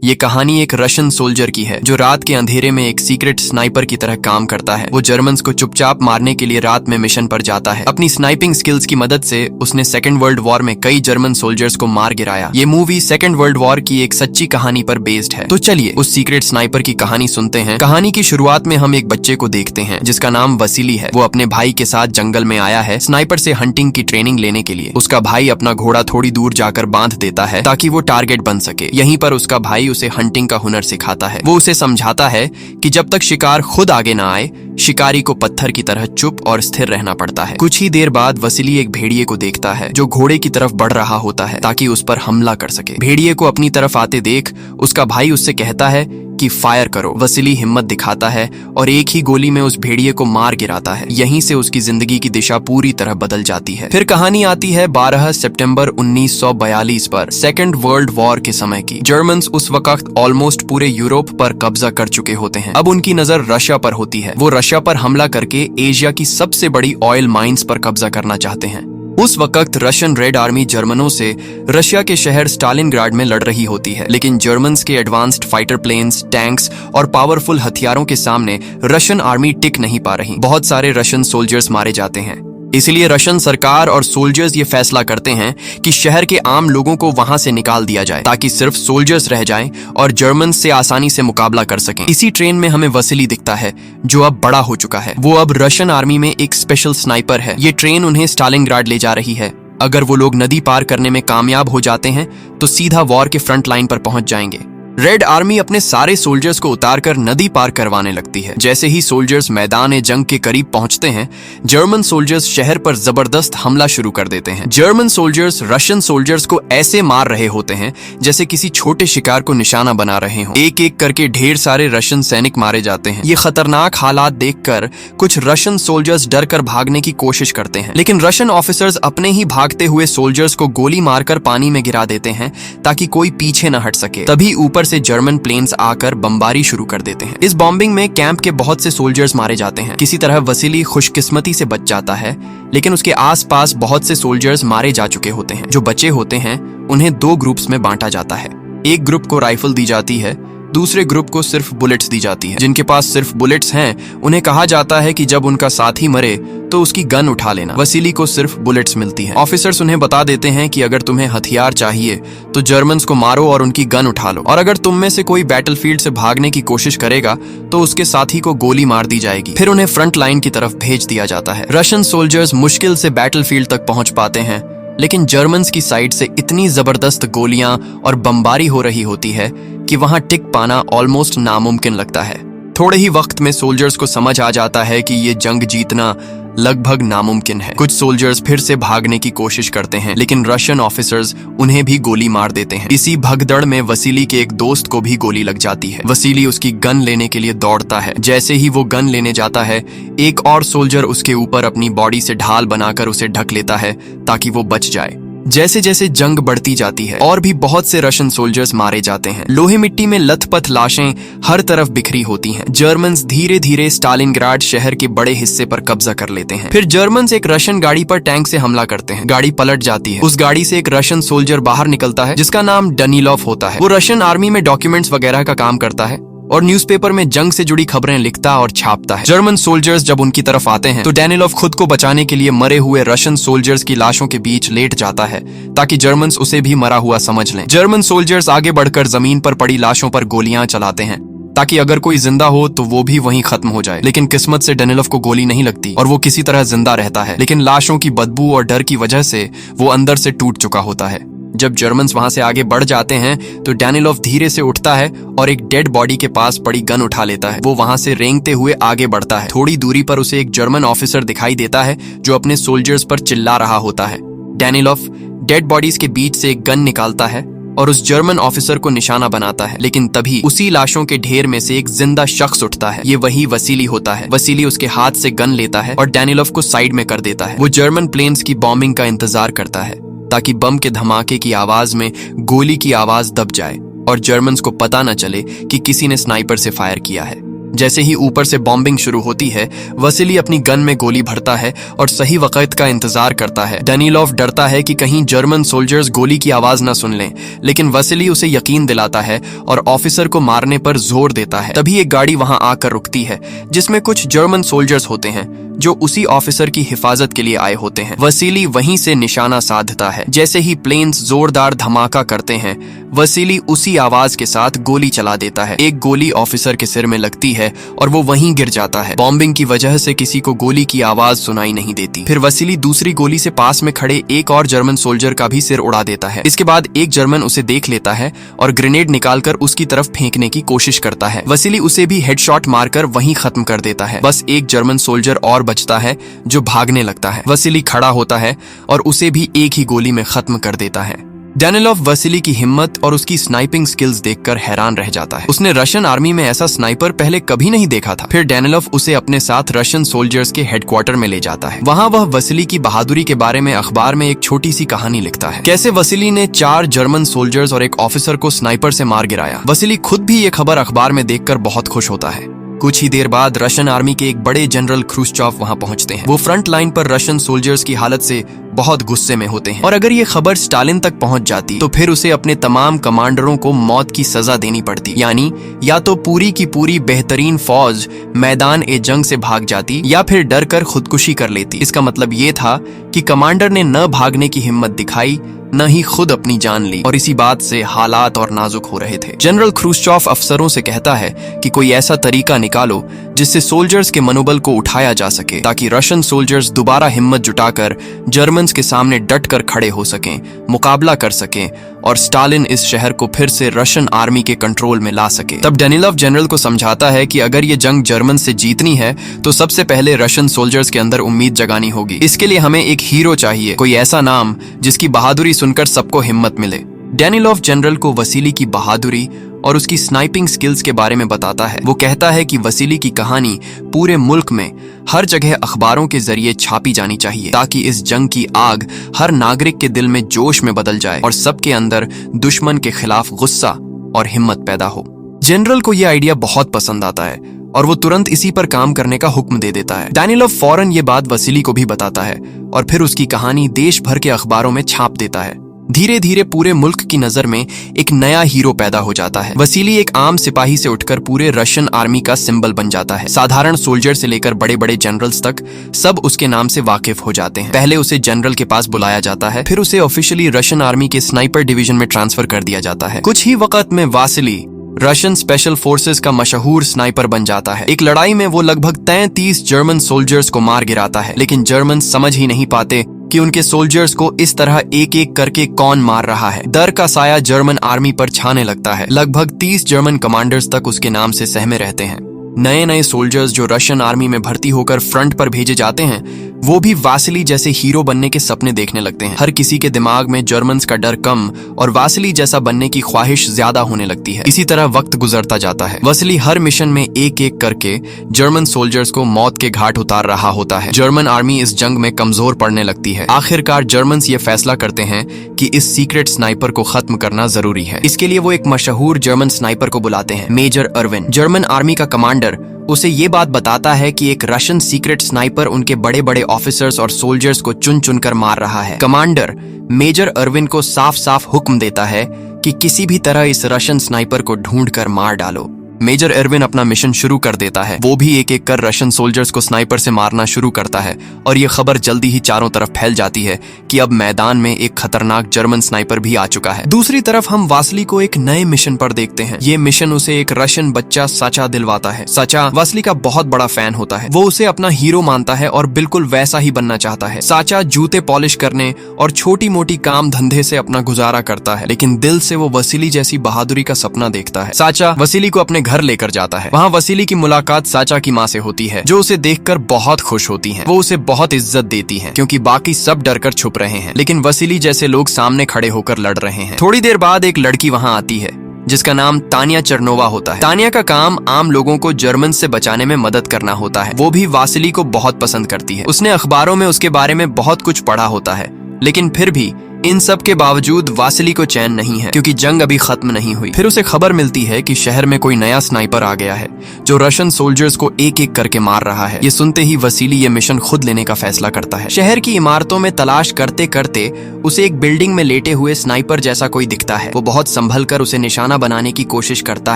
ये कहानी एक रशियन सोल्जर की है जो रात के अंधेरे में एक सीक्रेट स्नाइपर की तरह काम करता है। वो जर्मन्स को चुपचाप मारने के लिए रात में मिशन पर जाता है। अपनी स्नाइपिंग स्किल्स की मदद से उसने सेकेंड वर्ल्ड वॉर में कई जर्मन सोल्जर्स को मार गिराया। ये मूवी सेकेंड वर्ल्ड वॉर की एक सच्ची कहानी पर बेस्ड है। तो चलिए उस सीक्रेट स्नाइपर की कहानी सुनते हैं। कहानी की शुरुआत में हम एक बच्चे को देखते हैं जिसका नाम वसीली है। वो अपने भाई के साथ जंगल में आया है स्नाइपर से हंटिंग की ट्रेनिंग लेने के लिए। उसका भाई अपना घोड़ा थोड़ी दूर जाकर बांध देता है ताकि वो टारगेट बन सके। यहीं पर उसका भाई उसे हंटिंग का हुनर सिखाता है। वो उसे समझाता है कि जब तक शिकार खुद आगे ना आए शिकारी को पत्थर की तरह चुप और स्थिर रहना पड़ता है। कुछ ही देर बाद वसीली एक भेड़िए को देखता है जो घोड़े की तरफ बढ़ रहा होता है ताकि उस पर हमला कर सके। भेड़िए को अपनी तरफ आते देख उसका भाई उससे कहता है कि फायर करो। वसीली हिम्मत दिखाता है और एक ही गोली में उस भेड़िए को मार गिराता है। यहीं से उसकी जिंदगी की दिशा पूरी तरह बदल जाती है। फिर कहानी आती है 12 सितंबर 1942 पर सेकेंड वर्ल्ड वॉर के समय की। जर्मन्स उस वक्त ऑलमोस्ट पूरे यूरोप पर कब्जा कर चुके होते हैं। अब उनकी नजर रशिया पर होती है। वो रशिया पर हमला करके एशिया की सबसे बड़ी ऑयल माइंस पर कब्जा करना चाहते हैं। उस वक्त रशियन रेड आर्मी जर्मनों से रशिया के शहर स्टालिनग्राड में लड़ रही होती है, लेकिन जर्मन्स के एडवांस्ड फाइटर प्लेन्स, टैंक्स और पावरफुल हथियारों के सामने रशियन आर्मी टिक नहीं पा रही। बहुत सारे रशियन सोल्जर्स मारे जाते हैं। इसलिए रशियन सरकार और सोल्जर्स ये फैसला करते हैं कि शहर के आम लोगों को वहां से निकाल दिया जाए ताकि सिर्फ सोल्जर्स रह जाएं और जर्मन्स से आसानी से मुकाबला कर सकें। इसी ट्रेन में हमें वसीली दिखता है जो अब बड़ा हो चुका है। वो अब रशियन आर्मी में एक स्पेशल स्नाइपर है। ये ट्रेन उन्हें स्टालिनग्राड ले जा रही है। अगर वो लोग नदी पार करने में कामयाब हो जाते हैं तो सीधा वॉर के फ्रंट लाइन पर पहुंच जाएंगे। रेड आर्मी अपने सारे सोल्जर्स को उतारकर नदी पार करवाने लगती है। जैसे ही सोल्जर्स मैदान जंग के करीब पहुंचते हैं जर्मन सोल्जर्स शहर पर जबरदस्त हमला शुरू कर देते हैं। जर्मन सोल्जर्स रशियन सोल्जर्स को ऐसे मार रहे होते हैं जैसे किसी छोटे शिकार को निशाना बना रहे हों। एक एक करके ढेर सारे रशियन सैनिक मारे जाते हैं। ये खतरनाक हालात देखकर कुछ रशियन सोल्जर्स डर कर भागने की कोशिश करते हैं, लेकिन रशियन ऑफिसर्स अपने ही भागते हुए सोल्जर्स को गोली मारकर पानी में गिरा देते हैं ताकि कोई पीछे न हट सके। तभी ऊपर से जर्मन प्लेन्स आकर बमबारी शुरू कर देते हैं। इस बॉम्बिंग में कैंप के बहुत से सोल्जर्स मारे जाते हैं। किसी तरह वसीली खुशकिस्मती से बच जाता है, लेकिन उसके आसपास बहुत से सोल्जर्स मारे जा चुके होते हैं। जो बचे होते हैं उन्हें 2 ग्रुप्स में बांटा जाता है। एक ग्रुप को राइफल दी जाती है, दूसरे ग्रुप को सिर्फ बुलेट्स दी जाती है। जिनके पास सिर्फ बुलेट्स हैं उन्हें कहा जाता है कि जब उनका साथी मरे तो उसकी गन उठा लेना। वसीली को सिर्फ बुलेट्स मिलती है। ऑफिसर्स उन्हें बता देते हैं कि अगर तुम्हें हथियार चाहिए तो जर्मन्स को मारो और उनकी गन उठा लो, और अगर तुम में से कोई बैटलफील्ड से भागने की कोशिश करेगा तो उसके साथी को गोली मार दी जाएगी। फिर उन्हें फ्रंट लाइन की तरफ भेज दिया जाता है। रशियन सोल्जर्स मुश्किल से बैटलफील्ड तक पहुंच पाते हैं, लेकिन जर्मन्स की साइड से इतनी जबरदस्त गोलियां और बमबारी हो रही होती है कि वहां टिक पाना ऑलमोस्ट नामुमकिन लगता है। थोड़े ही वक्त में सोल्जर्स को समझ आ जाता है कि ये जंग जीतना लगभग नामुमकिन है। कुछ सोल्जर्स फिर से भागने की कोशिश करते हैं, लेकिन रशियन ऑफिसर्स उन्हें भी गोली मार देते हैं। इसी भगदड़ में वसीली के एक दोस्त को भी गोली लग जाती है। वसीली उसकी गन लेने के लिए दौड़ता है। जैसे ही वो गन लेने जाता है एक और सोल्जर उसके ऊपर अपनी बॉडी से ढाल बनाकर उसे ढक लेता है ताकि वो बच जाए। जैसे जैसे जंग बढ़ती जाती है और भी बहुत से रशियन सोल्जर्स मारे जाते हैं। लोहे मिट्टी में लथपथ लाशें हर तरफ बिखरी होती हैं। जर्मन्स धीरे धीरे स्टालिनग्राड शहर के बड़े हिस्से पर कब्जा कर लेते हैं। फिर जर्मन्स एक रशियन गाड़ी पर टैंक से हमला करते हैं। गाड़ी पलट जाती है। उस गाड़ी से एक रशियन सोल्जर बाहर निकलता है जिसका नाम डनीलोव होता है। वो रशियन आर्मी में डॉक्यूमेंट्स वगैरह का काम करता है और न्यूज़पेपर में जंग से जुड़ी खबरें लिखता और छापता है। जर्मन सोल्जर्स जब उनकी तरफ आते हैं तो डैनिलोव खुद को बचाने के लिए मरे हुए रशियन सोल्जर्स की लाशों के बीच लेट जाता है ताकि जर्मन्स उसे भी मरा हुआ समझ लें। जर्मन सोल्जर्स आगे बढ़कर जमीन पर पड़ी लाशों पर गोलियां चलाते हैं ताकि अगर कोई जिंदा हो तो वो भी वहीं खत्म हो जाए, लेकिन किस्मत से डैनिलोव को गोली नहीं लगती और वो किसी तरह जिंदा रहता है। लेकिन लाशों की बदबू और डर की वजह से वो अंदर से टूट चुका होता है। जब जर्मन्स वहां से आगे बढ़ जाते हैं तो डैनिलोव धीरे से उठता है और एक डेड बॉडी के पास पड़ी गन उठा लेता है। वो वहां से रेंगते हुए आगे बढ़ता है। थोड़ी दूरी पर उसे एक जर्मन ऑफिसर दिखाई देता है जो अपने सोल्जर्स पर चिल्ला रहा होता है। डैनिलोव डेड बॉडीज के बीच से एक गन निकालता है और उस जर्मन ऑफिसर को निशाना बनाता है, लेकिन तभी उसी लाशों के ढेर में से एक जिंदा शख्स उठता है। ये वही वसीली होता है। वसीली उसके हाथ से गन लेता है और डैनिलोव को साइड में कर देता है। वो जर्मन प्लेन्स की बॉम्बिंग का इंतजार करता है ताकि बम के धमाके की आवाज में गोली की आवाज दब जाए और जर्मन्स को पता न चले कि किसी ने स्नाइपर से फायर किया है। जैसे ही ऊपर से बॉम्बिंग शुरू होती है, वसीली अपनी गन में गोली भरता है और सही वक्त का इंतजार करता है। डेनिलोव डरता है कि कहीं जर्मन सोल्जर्स गोली की आवाज न सुन लें, लेकिन वसीली उसे यकीन दिलाता है और ऑफिसर को मारने पर जोर देता है। तभी एक गाड़ी वहां आकर रुकती है जिसमें कुछ जर्मन सोल्जर्स होते हैं जो उसी ऑफिसर की हिफाजत के लिए आए होते हैं। वसीली वहीं से निशाना साधता है। जैसे ही प्लेन्स जोरदार धमाका करते हैं, वसीली उसी आवाज के साथ गोली चला देता है। एक गोली ऑफिसर के सिर में लगती है और वो वहीं गिर जाता है। बॉम्बिंग की वजह से किसी को गोली की आवाज सुनाई नहीं देती। फिर वसीली दूसरी गोली से पास में खड़े एक और जर्मन सोल्जर का भी सिर उड़ा देता है। इसके बाद एक जर्मन उसे देख लेता है और ग्रेनेड निकालकर उसकी तरफ फेंकने की कोशिश करता है। वसीली उसे भी हेडशॉट मारकर वहीं खत्म कर देता है। बस एक जर्मन सोल्जर और बचता है जो भागने लगता है। वसीली खड़ा होता है और उसे भी एक ही गोली में खत्म कर देता है। डेनिलोव वसीली की हिम्मत और उसकी स्नाइपिंग स्किल्स देखकर हैरान रह जाता है। उसने रशियन आर्मी में ऐसा स्नाइपर पहले कभी नहीं देखा था। फिर डेनिलोव उसे अपने साथ रशियन सोल्जर्स के हेडक्वार्टर में ले जाता है। वहां वह वसीली की बहादुरी के बारे में अखबार में एक छोटी सी कहानी लिखता है। कैसे वसीली ने 4 जर्मन सोल्जर्स और एक ऑफिसर को स्नाइपर से मार गिराया। वसीली खुद भी ये खबर अखबार में देखकर बहुत खुश होता है। कुछ ही देर बाद रशियन आर्मी के एक बड़े जनरल ख्रुश्चोव वहां पहुंचते हैं। वो फ्रंट लाइन पर रशियन सोल्जर्स की हालत से बहुत गुस्से में होते हैं और अगर ये खबर स्टालिन तक पहुंच जाती तो फिर उसे अपने तमाम कमांडरों को मौत की सजा देनी पड़ती। यानी या तो पूरी की पूरी बेहतरीन फौज मैदान ए जंग से भाग जाती या फिर डर कर खुदकुशी कर लेती। इसका मतलब ये था कि कमांडर ने न भागने की हिम्मत दिखाई, न ही खुद अपनी जान ली और इसी बात से हालात और नाजुक हो रहे थे। जनरल ख्रुश्चोव अफसरों से कहता है कि कोई ऐसा तरीका निकालो जिससे सोल्जर्स के मनोबल को उठाया जा सके ताकि रशियन सोल्जर्स दोबारा हिम्मत जुटाकर जर्मन्स के सामने डट कर खड़े हो सकें, मुकाबला कर सकें और स्टालिन इस शहर को फिर से रशियन आर्मी के कंट्रोल में ला सके। तब डेनिलोव जनरल को समझाता है कि अगर ये जंग जर्मन से जीतनी है तो सबसे पहले रशियन सोल्जर्स के अंदर उम्मीद जगानी होगी। इसके लिए हमें एक हीरो चाहिए, कोई ऐसा नाम जिसकी बहादुरी सुनकर सबको हिम्मत मिले। डेनिलोव जनरल को वसीली की बहादुरी और उसकी स्नाइपिंग स्किल्स के बारे में बताता है। वो कहता है कि वसीली की कहानी पूरे मुल्क में हर जगह अखबारों के जरिए छापी जानी चाहिए ताकि इस जंग की आग हर नागरिक के दिल में जोश में बदल जाए और सबके अंदर दुश्मन के खिलाफ गुस्सा और हिम्मत पैदा हो। जनरल को यह आइडिया बहुत पसंद आता है और वो तुरंत इसी पर काम करने का हुक्म दे देता है। डेनिलोव फौरन ये बात वसीली को भी बताता है और फिर उसकी कहानी देश भर के अखबारों में छाप देता है। धीरे धीरे पूरे मुल्क की नजर में एक नया हीरो पैदा हो जाता है। वसीली एक आम सिपाही से उठकर पूरे रशियन आर्मी का सिंबल बन जाता है। साधारण सोल्जर से लेकर बड़े बड़े जनरल्स तक सब उसके नाम से वाकिफ हो जाते हैं। पहले उसे जनरल के पास बुलाया जाता है, फिर उसे ऑफिशियली रशियन आर्मी के स्नाइपर डिवीजन में ट्रांसफर कर दिया जाता है। कुछ ही वक्त में वसीली रशियन स्पेशल फोर्सेस का मशहूर स्नाइपर बन जाता है। एक लड़ाई में वो लगभग 33 जर्मन सोल्जर्स को मार गिराता है, लेकिन जर्मन समझ ही नहीं पाते कि उनके सोल्जर्स को इस तरह एक एक करके कौन मार रहा है। डर का साया जर्मन आर्मी पर छाने लगता है। लगभग 30 जर्मन कमांडर्स तक उसके नाम से सहमे रहते हैं। नए नए सोल्जर्स जो रशियन आर्मी में भर्ती होकर फ्रंट पर भेजे जाते हैं वो भी वसीली जैसे हीरो बनने के सपने देखने लगते हैं। हर किसी के दिमाग में जर्मन्स का डर कम और वसीली जैसा बनने की ख्वाहिश ज्यादा होने लगती है। इसी तरह वक्त गुजरता जाता है। वसीली हर मिशन में एक एक करके जर्मन सोल्जर्स को मौत के घाट उतार रहा होता है। जर्मन आर्मी इस जंग में कमजोर पड़ने लगती है। आखिरकार जर्मन्स ये फैसला करते हैं कि इस सीक्रेट स्नाइपर को खत्म करना जरूरी है। इसके लिए वो एक मशहूर जर्मन स्नाइपर को बुलाते हैं, मेजर अर्विन। जर्मन आर्मी का कमांडर उसे ये बात बताता है कि एक रशियन सीक्रेट स्नाइपर उनके बड़े बड़े ऑफिसर्स और सोल्जर्स को चुन चुनकर मार रहा है। कमांडर मेजर अर्विन को साफ साफ हुक्म देता है कि किसी भी तरह इस रशियन स्नाइपर को ढूंढकर मार डालो। मेजर अर्विन अपना मिशन शुरू कर देता है। वो भी एक एक कर रशियन सोल्जर्स को स्नाइपर से मारना शुरू करता है और ये खबर जल्दी ही चारों तरफ फैल जाती है कि अब मैदान में एक खतरनाक जर्मन स्नाइपर भी आ चुका है। दूसरी तरफ हम वसीली को एक नए मिशन पर देखते हैं। ये मिशन उसे एक रशियन बच्चा साचा दिलवाता है। साचा वसीली का बहुत बड़ा फैन होता है। वो उसे अपना हीरो मानता है और बिल्कुल वैसा ही बनना चाहता है। साचा जूते पॉलिश करने और छोटी मोटी काम धंधे से अपना गुजारा करता है, लेकिन दिल से वो वसीली जैसी बहादुरी का सपना देखता है। साचा वसीली को अपने घर लेकर जाता है। वहाँ वसीली की मुलाकात साचा की माँ से होती है, जो उसे देखकर बहुत खुश होती हैं। वो उसे बहुत इज्जत देती हैं, क्योंकि बाकी सब डरकर छुप रहे हैं, लेकिन वसीली जैसे लोग सामने खड़े होकर लड़ रहे हैं। थोड़ी देर बाद एक लड़की वहाँ आती है जिसका नाम तानिया चरनोवा होता है। तानिया का काम आम लोगों को जर्मन से बचाने में मदद करना होता है। वो भी वसीली को बहुत पसंद करती है। उसने अखबारों में उसके बारे में बहुत कुछ पढ़ा होता है, लेकिन फिर भी इन सब के बावजूद वासिली को चैन नहीं है, क्योंकि जंग अभी खत्म नहीं हुई। फिर उसे खबर मिलती है कि शहर में कोई नया स्नाइपर आ गया है जो रशियन सोल्जर्स को एक एक करके मार रहा है। ये सुनते ही वसीली ये मिशन खुद लेने का फैसला करता है। शहर की इमारतों में तलाश करते करते उसे एक बिल्डिंग में लेटे हुए स्नाइपर जैसा कोई दिखता है। वो बहुत संभल कर उसे निशाना बनाने की कोशिश करता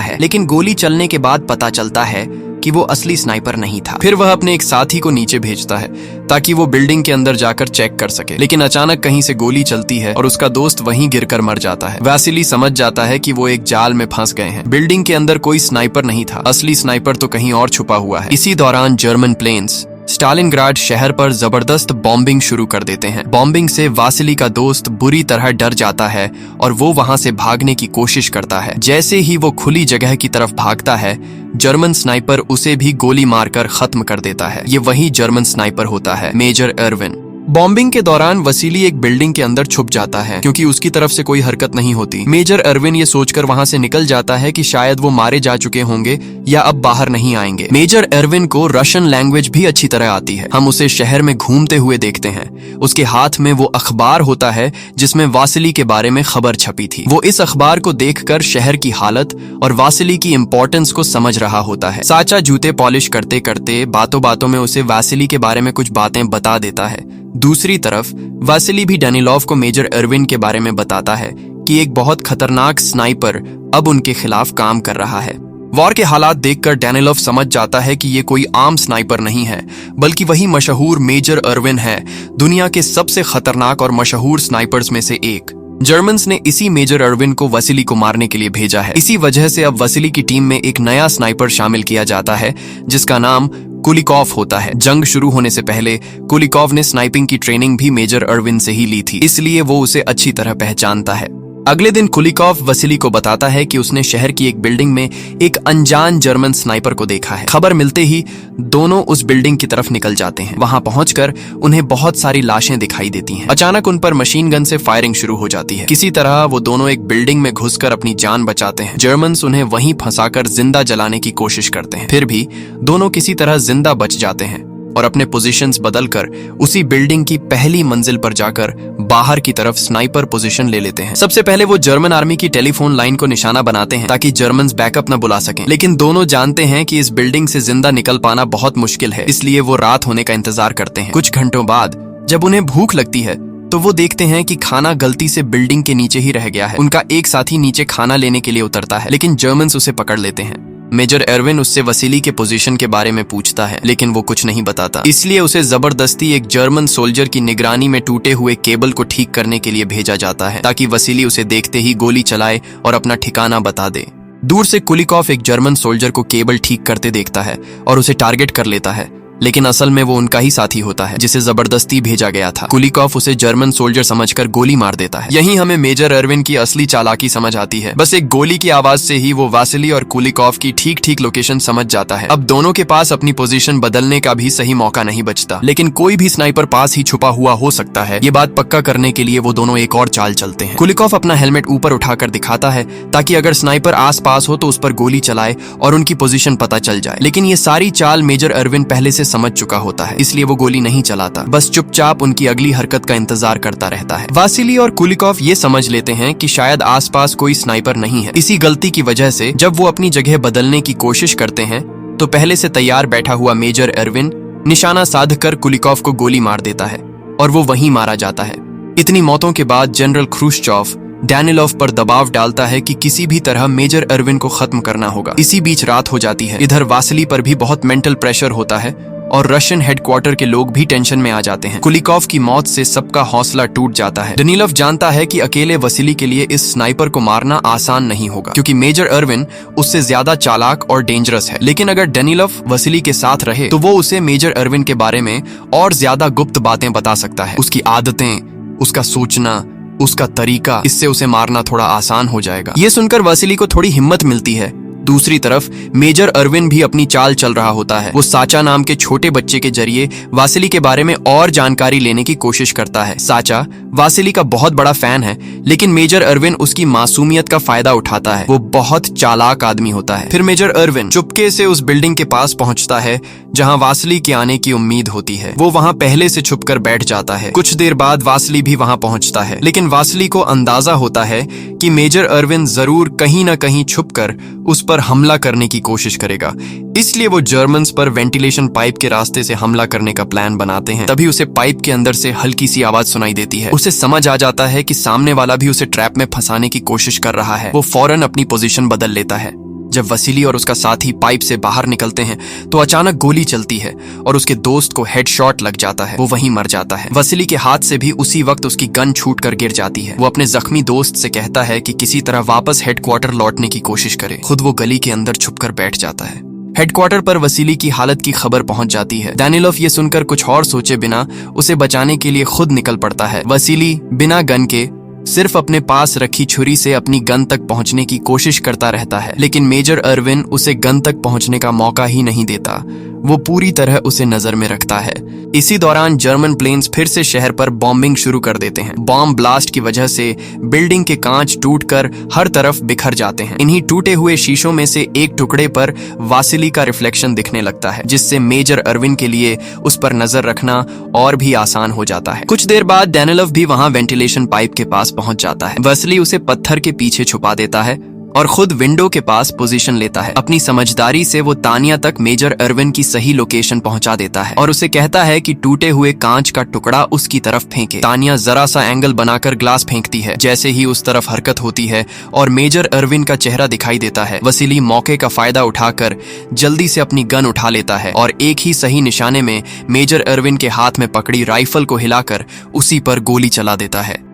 है, लेकिन गोली चलने के बाद पता चलता है कि वो असली स्नाइपर नहीं था। फिर वह अपने एक साथी को नीचे भेजता है ताकि वो बिल्डिंग के अंदर जाकर चेक कर सके, लेकिन अचानक कहीं से गोली चलती है और उसका दोस्त वहीं गिरकर मर जाता है। वासिली समझ जाता है कि वो एक जाल में फंस गए हैं। बिल्डिंग के अंदर कोई स्नाइपर नहीं था, असली स्नाइपर तो कहीं और छुपा हुआ है। इसी दौरान जर्मन प्लेन्स स्टालिनग्राड शहर पर जबरदस्त बॉम्बिंग शुरू कर देते हैं। बॉम्बिंग से वासिली का दोस्त बुरी तरह डर जाता है और वो वहां से भागने की कोशिश करता है। जैसे ही वो खुली जगह की तरफ भागता है, जर्मन स्नाइपर उसे भी गोली मारकर खत्म कर देता है। ये वही जर्मन स्नाइपर होता है, मेजर एर्विन। बॉम्बिंग के दौरान वसीली एक बिल्डिंग के अंदर छुप जाता है क्योंकि उसकी तरफ से कोई हरकत नहीं होती। मेजर एर्विन ये सोचकर वहां से निकल जाता है कि शायद वो मारे जा चुके होंगे या अब बाहर नहीं आएंगे। मेजर एर्विन को रशियन लैंग्वेज भी अच्छी तरह आती है। हम उसे शहर में घूमते हुए देखते हैं। उसके हाथ में वो अखबार होता है जिसमें वासिली के बारे में खबर छपी थी। वो इस अखबार को देखकर शहर की हालत और वासिली की इम्पोर्टेंस को समझ रहा होता है। साचा जूते पॉलिश करते करते बातों बातों में उसे वासिली के बारे में कुछ बातें बता देता है। दूसरी तरफ वासिली भी डेनिलोव को मेजर एर्विन के बारे में बताता है कि एक बहुत खतरनाक स्नाइपर अब उनके खिलाफ काम कर रहा है। वॉर के हालात देखकर डेनिलोव समझ जाता है कि ये कोई आम स्नाइपर नहीं है, बल्कि वही मशहूर मेजर एर्विन है, दुनिया के सबसे खतरनाक और मशहूर स्नाइपर्स में से एक। जर्मन्स ने इसी मेजर एर्विन को वसीली को मारने के लिए भेजा है। इसी वजह से अब वसीली की टीम में एक नया स्नाइपर शामिल किया जाता है जिसका नाम कुलिकॉफ होता है। जंग शुरू होने से पहले कुलिकॉफ ने स्नाइपिंग की ट्रेनिंग भी मेजर एर्विन से ही ली थी, इसलिए वो उसे अच्छी तरह पहचानता है। अगले दिन कुलिकॉफ वसीली को बताता है कि उसने शहर की एक बिल्डिंग में एक अनजान जर्मन स्नाइपर को देखा है। खबर मिलते ही दोनों उस बिल्डिंग की तरफ निकल जाते हैं। वहां पहुंचकर उन्हें बहुत सारी लाशें दिखाई देती हैं। अचानक उन पर मशीन गन से फायरिंग शुरू हो जाती है। किसी तरह वो दोनों एक बिल्डिंग में घुसकर अपनी जान बचाते हैं। जर्मन्स उन्हें वहीं फंसाकर जिंदा जलाने की कोशिश करते हैं। फिर भी दोनों किसी तरह जिंदा बच जाते हैं और अपने पोजीशंस बदलकर उसी बिल्डिंग की पहली मंजिल पर जाकर बाहर की तरफ स्नाइपर पोजीशन ले लेते हैं। सबसे पहले वो जर्मन आर्मी की टेलीफोन लाइन को निशाना बनाते हैं ताकि जर्मन्स बैकअप न बुला सकें, लेकिन दोनों जानते हैं कि इस बिल्डिंग से जिंदा निकल पाना बहुत मुश्किल है, इसलिए वो रात होने का इंतजार करते हैं। कुछ घंटों बाद जब उन्हें भूख लगती है तो वो देखते हैं कि खाना गलती से बिल्डिंग के नीचे ही रह गया है। उनका एक साथी नीचे खाना लेने के लिए उतरता है, लेकिन जर्मन्स उसे पकड़ लेते हैं। मेजर एर्विन उससे वसीली के पोजीशन के बारे में पूछता है, लेकिन वो कुछ नहीं बताता। इसलिए उसे जबरदस्ती एक जर्मन सोल्जर की निगरानी में टूटे हुए केबल को ठीक करने के लिए भेजा जाता है ताकि वसीली उसे देखते ही गोली चलाए और अपना ठिकाना बता दे। दूर से कुलिकॉफ एक जर्मन सोल्जर को केबल ठीक करते देखता है और उसे टारगेट कर लेता है, लेकिन असल में वो उनका ही साथी होता है जिसे जबरदस्ती भेजा गया था। कुलिकॉफ उसे जर्मन सोल्जर समझकर गोली मार देता है। यहीं हमें मेजर एर्विन की असली चालाकी समझ आती है। बस एक गोली की आवाज से ही वो वासिली और कुलिकॉफ की ठीक ठीक लोकेशन समझ जाता है। अब दोनों के पास अपनी पोजीशन बदलने का भी सही मौका नहीं बचता, लेकिन कोई भी स्नाइपर पास ही छुपा हुआ हो सकता है। ये बात पक्का करने के लिए वो दोनों एक और चाल चलते हैं। कुलिकॉफ अपना हेलमेट ऊपर उठाकर दिखाता है ताकि अगर स्नाइपर आस पास हो तो उस पर गोली चलाए और उनकी पोजीशन पता चल जाए, लेकिन ये सारी चाल मेजर एर्विन पहले से समझ चुका होता है, इसलिए वो गोली नहीं चलाता, बस चुपचाप उनकी अगली हरकत का इंतजार करता रहता है। वासिली और कुलिकॉफ ये समझ लेते हैं कि शायद आसपास कोई स्नाइपर नहीं है। इसी गलती की वजह से जब वो अपनी जगह बदलने की कोशिश करते हैं तो पहले से तैयार बैठा हुआ मेजर एर्विन निशाना साधकर कुलिकॉफ को गोली मार देता है और वो वहीं मारा जाता है। इतनी मौतों के बाद जनरल ख्रुश्चोव डेनिलोव पर दबाव डालता है कि किसी भी तरह मेजर एर्विन को खत्म करना होगा। इसी बीच रात हो जाती है। इधर वासिली पर भी बहुत मेंटल प्रेशर होता है और रशियन हेडक्वार्टर के लोग भी टेंशन में आ जाते हैं। कुलिकॉफ की मौत से सबका हौसला टूट जाता है। डेनिलोव जानता है कि अकेले वसीली के लिए इस स्नाइपर को मारना आसान नहीं होगा, क्योंकि मेजर एर्विन उससे ज्यादा चालाक और डेंजरस है। लेकिन अगर डेनिलोव वसीली के साथ रहे तो वो उसे मेजर एर्विन के बारे में और ज्यादा गुप्त बातें बता सकता है। उसकी आदतें, उसका सोचना, उसका तरीका, इससे उसे मारना थोड़ा आसान हो जाएगा। ये सुनकर वसीली को थोड़ी हिम्मत मिलती है। दूसरी तरफ मेजर अरविन भी अपनी चाल चल रहा होता है। वो साचा नाम के छोटे बच्चे के जरिए वासिली के बारे में और जानकारी लेने की कोशिश करता है। साचा वासिली का बहुत बड़ा फैन है, लेकिन मेजर अरविन उसकी मासूमियत का फायदा उठाता है। वो बहुत चालाक आदमी होता है। फिर मेजर अरविन चुपके से उस बिल्डिंग के पास पहुंचता है जहां वासिली के आने की उम्मीद होती है। वो वहां पहले से छुपकर बैठ जाता है। कुछ देर बाद वासिली भी वहां पहुंचता है, लेकिन वासिली को अंदाजा होता है कि मेजर अरविन जरूर कहीं न कहीं छुपकर उस पर हमला करने की कोशिश करेगा। इसलिए वो जर्मन्स पर वेंटिलेशन पाइप के रास्ते से हमला करने का प्लान बनाते हैं। तभी उसे पाइप के अंदर से हल्की सी आवाज सुनाई देती है। उसे समझ आ जाता है कि सामने वाला भी उसे ट्रैप में फंसाने की कोशिश कर रहा है। वो फौरन अपनी पोजीशन बदल लेता है। जब वसीली और उसका साथी पाइप से बाहर निकलते हैं तो अचानक गोली चलती है और उसके दोस्त को हेडशॉट लग जाता है। वो वहीं मर जाता है। वसीली के हाथ से भी उसी वक्त उसकी गन छूटकर गिर जाती है। वो अपने जख्मी दोस्त से कहता है कि किसी तरह वापस हेडक्वार्टर लौटने की कोशिश करे। खुद वो गली के अंदर छुपकर बैठ जाता है। हेडक्वार्टर पर वसीली की हालत की खबर पहुंच जाती है। डैनिलोव ये सुनकर कुछ और सोचे बिना उसे बचाने के लिए खुद निकल पड़ता है। वसीली बिना गन के सिर्फ अपने पास रखी छुरी से अपनी गन तक पहुंचने की कोशिश करता रहता है, लेकिन मेजर अरविन उसे गन तक पहुंचने का मौका ही नहीं देता। वो पूरी तरह उसे नजर में रखता है। इसी दौरान जर्मन प्लेन्स फिर से शहर पर बॉम्बिंग शुरू कर देते हैं। बॉम्ब ब्लास्ट की वजह से बिल्डिंग के कांच टूटकर हर तरफ बिखर जाते हैं। इन्हीं टूटे हुए शीशों में से एक टुकड़े पर वासिली का रिफ्लेक्शन दिखने लगता है, जिससे मेजर अरविन के लिए उस पर नजर रखना और भी आसान हो जाता है। कुछ देर बाद डैनिलोव भी वहां वेंटिलेशन पाइप के पास पहुंच जाता है। वासिली उसे पत्थर के पीछे छुपा देता है और खुद विंडो के पास पोजीशन लेता है। अपनी समझदारी से वो तानिया तक मेजर अरविन की सही लोकेशन पहुंचा देता है और उसे कहता है कि टूटे हुए कांच का टुकड़ा उसकी तरफ फेंके। तानिया जरा सा एंगल बनाकर ग्लास फेंकती है। जैसे ही उस तरफ हरकत होती है और मेजर अरविन का चेहरा दिखाई देता है, वसीली मौके का फायदा उठाकर जल्दी से अपनी गन उठा लेता है और एक ही सही निशाने में मेजर अरविन के हाथ में पकड़ी राइफल को हिलाकर उसी पर गोली चला देता है।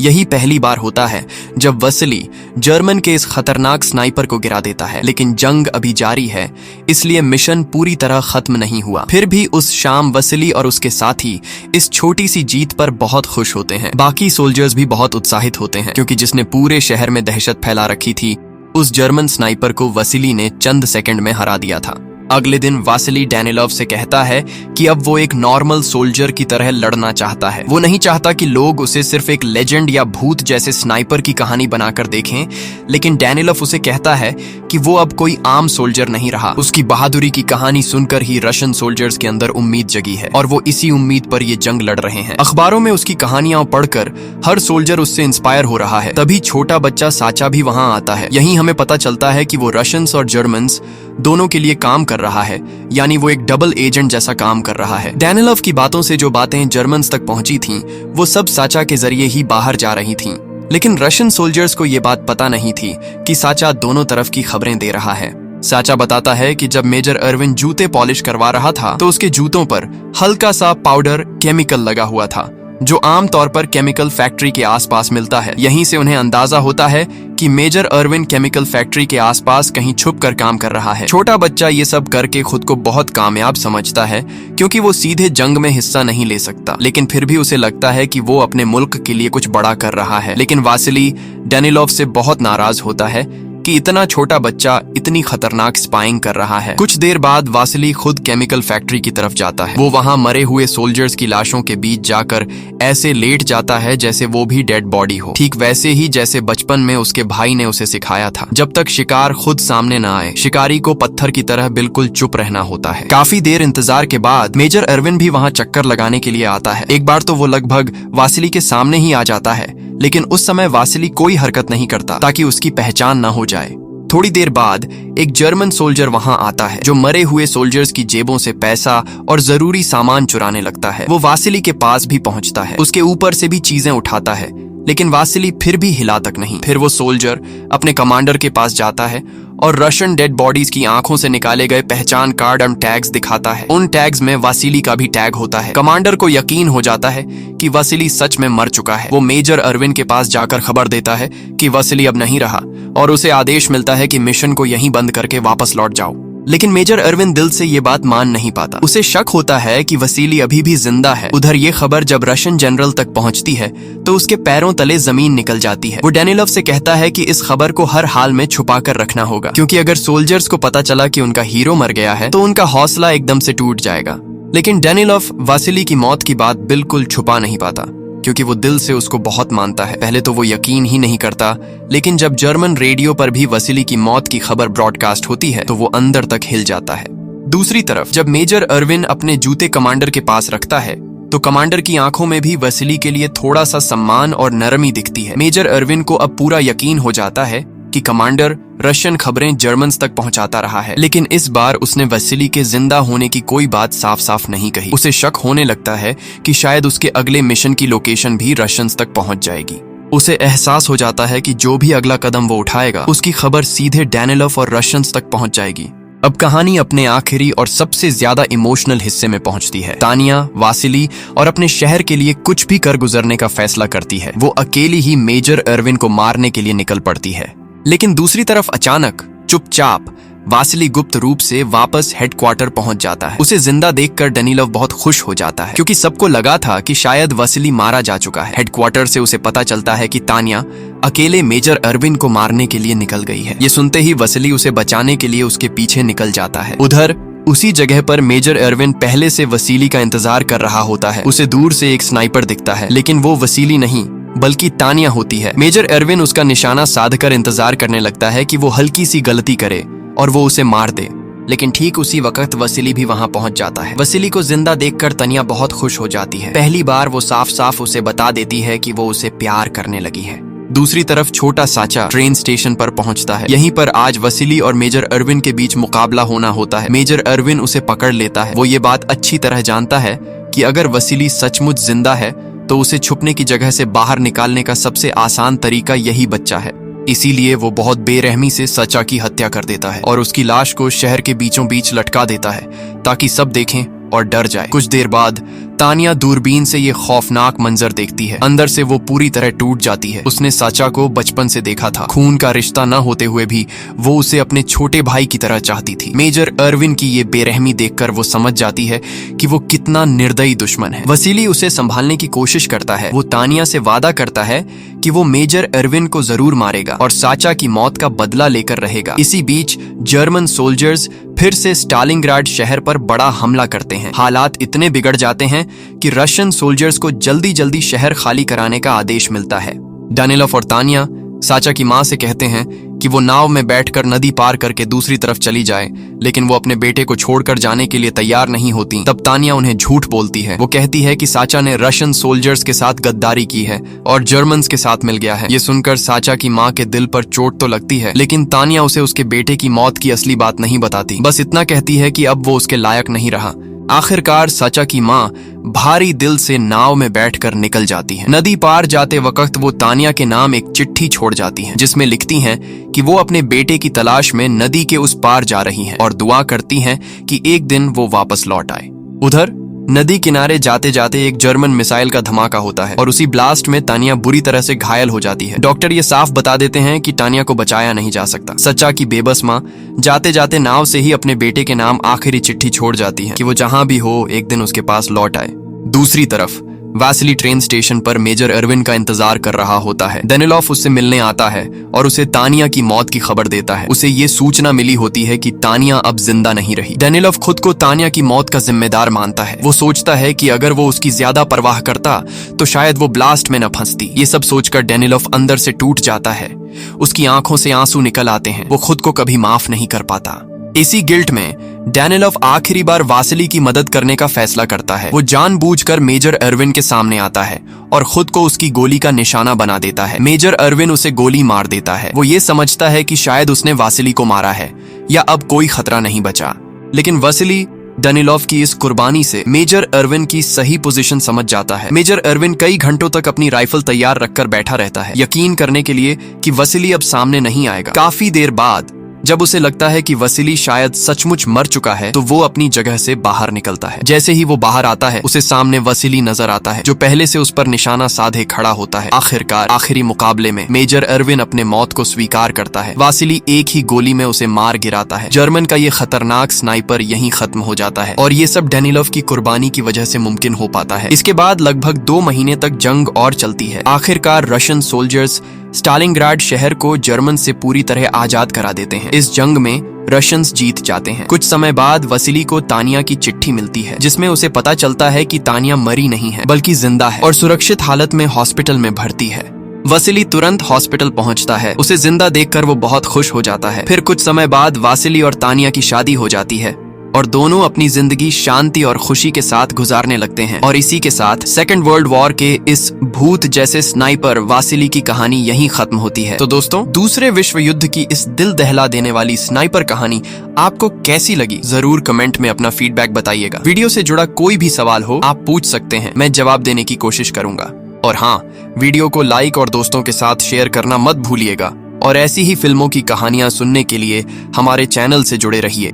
यही पहली बार होता है जब वसीली जर्मन के इस खतरनाक स्नाइपर को गिरा देता है, लेकिन जंग अभी जारी है, इसलिए मिशन पूरी तरह खत्म नहीं हुआ। फिर भी उस शाम वसीली और उसके साथी इस छोटी सी जीत पर बहुत खुश होते हैं। बाकी सोल्जर्स भी बहुत उत्साहित होते हैं, क्योंकि जिसने पूरे शहर में दहशत फैला रखी थी, उस जर्मन स्नाइपर को वसीली ने चंद सेकंड में हरा दिया था। अगले दिन वासिली डैनिलोव से कहता है कि अब वो एक नॉर्मल सोल्जर की तरह लड़ना चाहता है। वो नहीं चाहता कि लोग उसे सिर्फ एक लेजेंड या भूत जैसे स्नाइपर की कहानी बनाकर देखें, लेकिन डैनिलोव उसे कहता है कि वो अब कोई आम सोल्जर नहीं रहा। उसकी बहादुरी की कहानी सुनकर ही रशियन सोल्जर्स के अंदर उम्मीद जगी है और वो इसी उम्मीद पर ये जंग लड़ रहे हैं। अखबारों में उसकी कहानियां पढ़कर हर सोल्जर उससे इंस्पायर हो रहा है। तभी छोटा बच्चा साचा भी वहां आता है। यहीं हमें पता चलता है कि वो रशियंस और जर्मन्स दोनों के लिए काम कर रहा है, यानी वो एक डबल एजेंट जैसा काम कर रहा है। डैनिलोव की बातों से जो बातें जर्मन्स तक पहुंची थीं, वो सब साचा के जरिए ही बाहर जा रही थीं। लेकिन रशियन सोल्जर्स को ये बात पता नहीं थी कि साचा दोनों तरफ की खबरें दे रहा है। साचा बताता है कि जब मेजर अरविन जूते पॉलिश करवा रहा था तो उसके जूतों पर हल्का सा पाउडर केमिकल लगा हुआ था, जो आमतौर पर केमिकल फैक्ट्री के आसपास मिलता है। यहीं से उन्हें अंदाजा होता है कि मेजर अरविन केमिकल फैक्ट्री के आसपास कहीं छुपकर काम कर रहा है। छोटा बच्चा ये सब करके खुद को बहुत कामयाब समझता है, क्योंकि वो सीधे जंग में हिस्सा नहीं ले सकता, लेकिन फिर भी उसे लगता है कि वो अपने मुल्क के लिए कुछ बड़ा कर रहा है। लेकिन वासिली डैनिलोव से बहुत नाराज होता है कि इतना छोटा बच्चा इतनी खतरनाक स्पाइंग कर रहा है। कुछ देर बाद वासिली खुद केमिकल फैक्ट्री की तरफ जाता है। वो वहां मरे हुए सोल्जर्स की लाशों के बीच जाकर ऐसे लेट जाता है जैसे वो भी डेड बॉडी हो, ठीक वैसे ही जैसे बचपन में उसके भाई ने उसे सिखाया था। जब तक शिकार खुद सामने न आए, शिकारी को पत्थर की तरह बिल्कुल चुप रहना होता है। काफी देर इंतजार के बाद मेजर अरविन भी वहां चक्कर लगाने के लिए आता है। एक बार तो वो लगभग वासिली के सामने ही आ जाता है, लेकिन उस समय वासिली कोई हरकत नहीं करता ताकि उसकी पहचान न हो जाए। थोड़ी देर बाद एक जर्मन सोल्जर वहां आता है, जो मरे हुए सोल्जर्स की जेबों से पैसा और जरूरी सामान चुराने लगता है। वो वासिली के पास भी पहुंचता है, उसके ऊपर से भी चीजें उठाता है, लेकिन वासिली फिर भी हिला तक नहीं। फिर वो सोल्जर अपने कमांडर के पास जाता है और रशियन डेड बॉडीज की आंखों से निकाले गए पहचान कार्ड और टैग्स दिखाता है। उन टैग्स में वासिली का भी टैग होता है। कमांडर को यकीन हो जाता है कि वासिली सच में मर चुका है। वो मेजर अरविन के पास जाकर खबर देता है कि वासिली अब नहीं रहा और उसे आदेश मिलता है कि मिशन को यहीं बंद करके वापस लौट जाओ। लेकिन मेजर अरविन दिल से ये बात मान नहीं पाता। उसे शक होता है कि वसीली अभी भी जिंदा है। उधर ये खबर जब रशियन जनरल तक पहुंचती है तो उसके पैरों तले जमीन निकल जाती है। वो डेनिलोव से कहता है कि इस खबर को हर हाल में छुपा कर रखना होगा, क्योंकि अगर सोल्जर्स को पता चला कि उनका हीरो मर गया है तो उनका हौसला एकदम से टूट जाएगा। लेकिन डेनिलोव वासिली की मौत की बात बिल्कुल छुपा नहीं पाता, क्योंकि वो दिल से उसको बहुत मानता है। पहले तो वो यकीन ही नहीं करता, लेकिन जब जर्मन रेडियो पर भी वसीली की मौत की खबर ब्रॉडकास्ट होती है तो वो अंदर तक हिल जाता है। दूसरी तरफ जब मेजर अरविन अपने जूते कमांडर के पास रखता है तो कमांडर की आंखों में भी वसीली के लिए थोड़ा सा सम्मान और नरमी दिखती है। मेजर अरविन को अब पूरा यकीन हो जाता है कि कमांडर रशियन खबरें जर्मन्स तक पहुंचाता रहा है, लेकिन इस बार उसने वसीली के जिंदा होने की कोई बात साफ साफ नहीं कही। उसे शक होने लगता है कि शायद उसके अगले मिशन की लोकेशन भी रशियंस तक पहुंच जाएगी। उसे एहसास हो जाता है कि जो भी अगला कदम वो उठाएगा उसकी खबर सीधे डेनिलोव और रशियंस तक पहुंच जाएगी। अब कहानी अपने आखिरी और सबसे ज्यादा इमोशनल हिस्से में पहुंचती है। तानिया वासिली और अपने शहर के लिए कुछ भी कर गुजरने का फैसला करती है। वो अकेली ही मेजर अरविन को मारने के लिए निकल पड़ती है। लेकिन दूसरी तरफ अचानक चुपचाप वासिली गुप्त रूप से वापस हेडक्वार्टर पहुंच जाता है। उसे जिंदा देखकर डेनिलोव बहुत खुश हो जाता है, क्योंकि सबको लगा था कि शायद वासिली मारा जा चुका है। हेडक्वार्टर से उसे पता चलता है कि तानिया अकेले मेजर अरविन को मारने के लिए निकल गई है। ये सुनते ही वासिली उसे बचाने के लिए उसके पीछे निकल जाता है। उधर उसी जगह पर मेजर अरविन पहले से वसीली का इंतजार कर रहा होता है। उसे दूर से एक स्नाइपर दिखता है, लेकिन वो वसीली नहीं बल्कि तानिया होती है। मेजर अरविन उसका निशाना साधकर इंतजार करने लगता है कि वो हल्की सी गलती करे और वो उसे मार दे, लेकिन ठीक उसी वक्त वसीली भी वहां पहुंच जाता है। वसीली को जिंदा देखकर तानिया बहुत खुश हो जाती है। पहली बार वो साफ साफ उसे बता देती है कि वो उसे प्यार करने लगी है। दूसरी तरफ छोटा साचा ट्रेन स्टेशन पर पहुंचता है। यहीं पर आज वसीली और मेजर अरविन के बीच मुकाबला होना होता है। मेजर अरविन उसे पकड़ लेता है। वो ये बात अच्छी तरह जानता है कि अगर वसीली सचमुच जिंदा है तो उसे छुपने की जगह से बाहर निकालने का सबसे आसान तरीका यही बच्चा है। इसीलिए वो बहुत बेरहमी से सचा की हत्या कर देता है और उसकी लाश को शहर के बीचों बीच लटका देता है ताकि सब देखें और डर जाए। कुछ देर बाद तानिया दूरबीन से ये खौफनाक मंजर देखती है। अंदर से वो पूरी तरह टूट जाती है। उसने साचा को बचपन से देखा था। खून का रिश्ता न होते हुए भी वो उसे अपने छोटे भाई की तरह चाहती थी। मेजर अरविन की ये बेरहमी देखकर वो समझ जाती है कि वो कितना निर्दयी दुश्मन है। वसीली उसे संभालने की कोशिश करता है। वो तानिया से वादा करता है कि वो मेजर अरविन को जरूर मारेगा और साचा की मौत का बदला लेकर रहेगा। इसी बीच जर्मन सोल्जर्स फिर से स्टालिनग्राड शहर पर बड़ा हमला करते हैं। हालात इतने बिगड़ जाते हैं कि रशियन सोल्जर्स को जल्दी जल्दी शहर खाली कराने का आदेश मिलता है। डेनिलोव और तानिया साचा की मां से कहते हैं कि वो नाव में बैठकर नदी पार करके दूसरी तरफ चली जाए, लेकिन वो अपने बेटे को छोड़कर जाने के लिए तैयार नहीं होती। तब तानिया उन्हें झूठ बोलती है। वो कहती है कि साचा ने रशियन सोल्जर्स के साथ गद्दारी की है और जर्मन्स के साथ मिल गया है। ये सुनकर साचा की मां के दिल पर चोट तो लगती है, लेकिन तानिया उसे उसके बेटे की मौत की असली बात नहीं बताती। बस इतना कहती है कि अब वो उसके लायक नहीं रहा। आखिरकार साचा की मां भारी दिल से नाव में बैठकर निकल जाती है। नदी पार जाते वक्त वो तानिया के नाम एक चिट्ठी छोड़ जाती हैं, जिसमें लिखती हैं कि वो अपने बेटे की तलाश में नदी के उस पार जा रही हैं और दुआ करती हैं कि एक दिन वो वापस लौट आए। उधर नदी किनारे जाते जाते एक जर्मन मिसाइल का धमाका होता है और उसी ब्लास्ट में तानिया बुरी तरह से घायल हो जाती है। डॉक्टर ये साफ बता देते हैं कि तानिया को बचाया नहीं जा सकता। सच्चा की बेबस मां जाते जाते नाव से ही अपने बेटे के नाम आखिरी चिट्ठी छोड़ जाती है कि वो जहां भी हो एक दिन उसके पास लौट आए। दूसरी तरफ वासिली ट्रेन स्टेशन पर मेजर अरविन का इंतजार कर रहा होता है। डेनिलोव उससे मिलने आता है और उसे तानिया की मौत की खबर देता है। उसे ये सूचना मिली होती है कि तानिया अब जिंदा नहीं रही। डेनिलोव खुद को तानिया की मौत का जिम्मेदार मानता है। वो सोचता है कि अगर वो उसकी ज्यादा परवाह करता तो शायद वो ब्लास्ट में न फंसती। ये सब सोचकर डेनिलोव अंदर से टूट जाता है। उसकी आंखों से आंसू निकल आते हैं। वो खुद को कभी माफ नहीं कर पाता। इसी गिल्ट में डेनिलोव आखिरी बार वासिली की मदद करने का फैसला करता है। वो जानबूझकर मेजर अरविन के सामने आता है और खुद को उसकी गोली का निशाना बना देता है। मेजर अरविन उसे गोली मार देता है। वो ये समझता है कि शायद उसने वासिली को मारा है या अब कोई खतरा नहीं बचा। लेकिन वासिली डेनिलोव की इस कुर्बानी से मेजर अरविन की सही पोजीशन समझ जाता है। मेजर अरविन कई घंटों तक अपनी राइफल तैयार रखकर बैठा रहता है, यकीन करने के लिए कि वासिली अब सामने नहीं आएगा। काफी देर बाद जब उसे लगता है कि वसीली शायद सचमुच मर चुका है तो वो अपनी जगह से बाहर निकलता है। जैसे ही वो बाहर आता है उसे सामने वसीली नजर आता है जो पहले से उस पर निशाना साधे खड़ा होता है। आखिरकार आखिरी मुकाबले में मेजर एरविन अपने मौत को स्वीकार करता है। वासिली एक ही गोली में उसे मार गिराता है। जर्मन का ये खतरनाक स्नाइपर यहीं खत्म हो जाता है और ये सब डेनिलोव की कुर्बानी की वजह से मुमकिन हो पाता है। इसके बाद लगभग 2 महीने तक जंग और चलती है। आखिरकार रशियन सोल्जर्स स्टालिनग्राड शहर को जर्मन से पूरी तरह आजाद करा देते हैं। इस जंग में रशियंस जीत जाते हैं। कुछ समय बाद वसीली को तानिया की चिट्ठी मिलती है जिसमें उसे पता चलता है कि तानिया मरी नहीं है बल्कि जिंदा है और सुरक्षित हालत में हॉस्पिटल में भर्ती है। वसीली तुरंत हॉस्पिटल पहुंचता है। उसे जिंदा देखकर वो बहुत खुश हो जाता है। फिर कुछ समय बाद वासिली और तानिया की शादी हो जाती है और दोनों अपनी जिंदगी शांति और खुशी के साथ गुजारने लगते हैं। और इसी के साथ सेकेंड वर्ल्ड वॉर के इस भूत जैसे स्नाइपर वासिली की कहानी यहीं खत्म होती है। तो दोस्तों, दूसरे विश्व युद्ध की इस दिल दहला देने वाली स्नाइपर कहानी आपको कैसी लगी जरूर कमेंट में अपना फीडबैक बताइएगा। वीडियो से जुड़ा कोई भी सवाल हो आप पूछ सकते हैं, मैं जवाब देने की कोशिश करूंगा। और हाँ, वीडियो को लाइक और दोस्तों के साथ शेयर करना मत भूलिएगा और ऐसी ही फिल्मों की कहानियां सुनने के लिए हमारे चैनल से जुड़े रहिए।